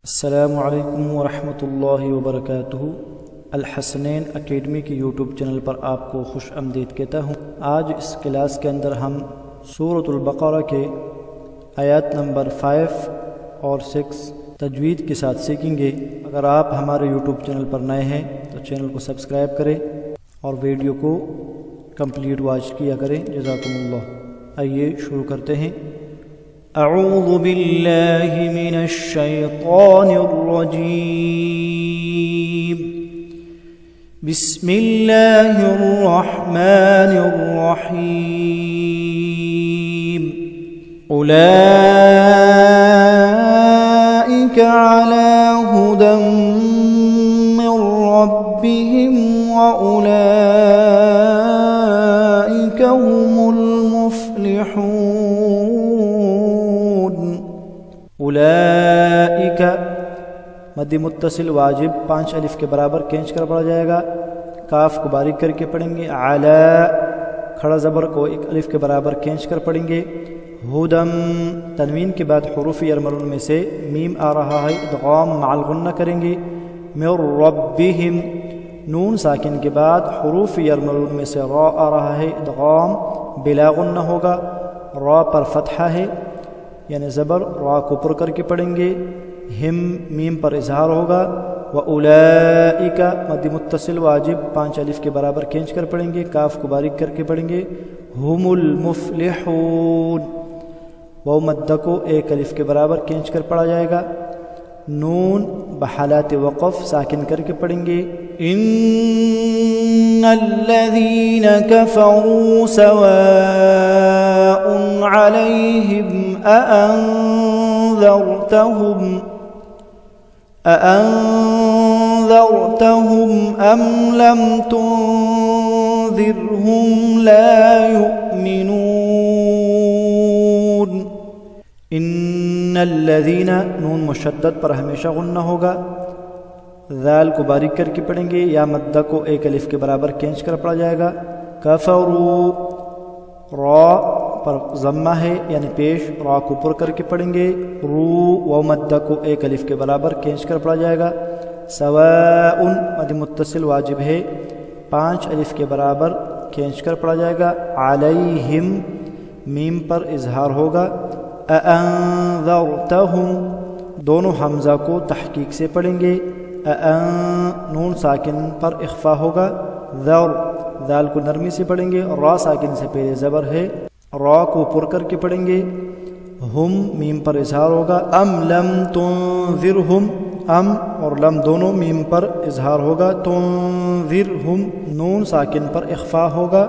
السلام علیکم ورحمۃ اللہ وبرکاتہ۔ الحسنین اکیڈمی کی یوٹیوب چینل پر آپ کو خوش آمدید کہتا ہوں۔ آج اس کلاس کے اندر ہم سورۃ البقرہ کے آیات نمبر 5 اور 6 تجوید کے ساتھ سیکھیں گے۔ اگر آپ ہمارے یوٹیوب چینل پر نئے ہیں تو چینل کو سبسکرائب کریں اور ویڈیو کو کمپلیٹ واچ کیا کریں، جزاکم اللہ۔ آئیے شروع کرتے ہیں۔ اعوذ باللہ من الشیطان الرجیم، بسم اللہ الرحمن الرحیم۔ اولئک علی ھدی من ربہم واولئک هم المفلحون۔ اولئک مد متصل واجب 5 الف کے برابر کھینچ کر پڑھا جائے گا، کاف کو باریک کر کے پڑھیں گے، علی کھڑا زبر کو 1 الف کے برابر کھینچ کر پڑھیں گے، ہدم تنوین کے بعد حروف یرملون میں سے میم آ رہا ہے، ادغام مع الغنہ کریں گے، من ربہم نون ساکن کے بعد حروف یرملون میں سے را آ رہا ہے، ادغام بلا غنہ ہوگا، را پر فتحہ ہے یعنی زبر، را کو پر کر کے پڑھیں گے، ہم میم پر اظہار ہوگا، وَأُولَئِكَ مد متصل واجب 5 الف کے برابر کھینچ کر پڑھیں گے، کاف کو باریک کر کے پڑھیں گے، ہم المفلحون وہ مد کو 1 الف کے برابر کھینچ کر پڑھا جائے گا، نون بحالات وقف ساکن کر کے پڑھیں گے، ان الذین کفروا سواء علیہم أأنذرتهم أم لم تنذرهم لا يؤمنون۔ ان الذین نون مشدد پر ہمیشہ غنہ ہوگا، ذال کو باریک کر کے پڑھیں گے، یا مدہ کو 1 الف کے برابر کھینچ کر پڑھا جائے گا، کفروا را پر ضمہ ہے یعنی پیش، را کو پر کر کے پڑھیں گے، رو و مدہ کو 1 الف کے برابر کھینچ کر پڑھا جائے گا، سواء مد متصل واجب ہے 5 الف کے برابر کھینچ کر پڑھا جائے گا، علیہم میم پر اظہار ہوگا، اانذرتہم دونوں حمزہ کو تحقیق سے پڑھیں گے، نون ساکن پر اخفا ہوگا، ذر ذال کو نرمی سے پڑھیں گے، را ساکن سے پہلے زبر ہے، را کو پر کر کے پڑھیں گے، ہم میم پر اظہار ہوگا، ام لم تنذرہم ام اور لم دونوں میم پر اظہار ہوگا، تنذرہم نون ساکن پر اخفا ہوگا،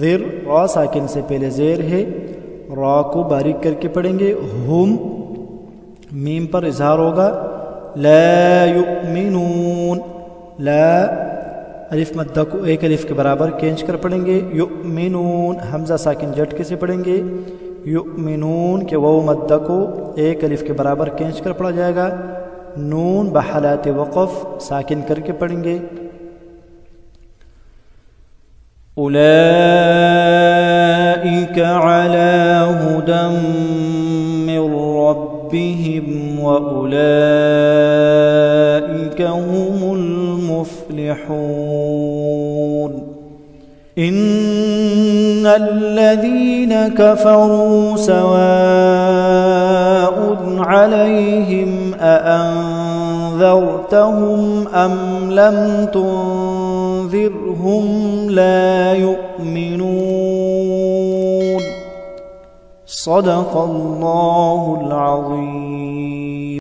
ذر را ساکن سے پہلے زیر ہے، را کو باریک کر کے پڑھیں گے، ہم میم پر اظہار ہوگا، لا یؤمنون لا الف مدہ کو 1 الف کے برابر کھینچ کر پڑھیں گے، یؤمنون حمزہ ساکن جھٹکے سے پڑھیں گے، یؤمنون کے واو مدہ کو 1 الف کے برابر کھینچ کر پڑھا جائے گا، نون بحالات وقف ساکن کر کے پڑھیں گے، اولئک علی ھدی من ربہم واولئک هم المفلحون۔ ان الذین کفروا سواء علیہم أأنذرتهم أم لم تنذرهم لا يؤمنون۔ صدق اللہ العظیم۔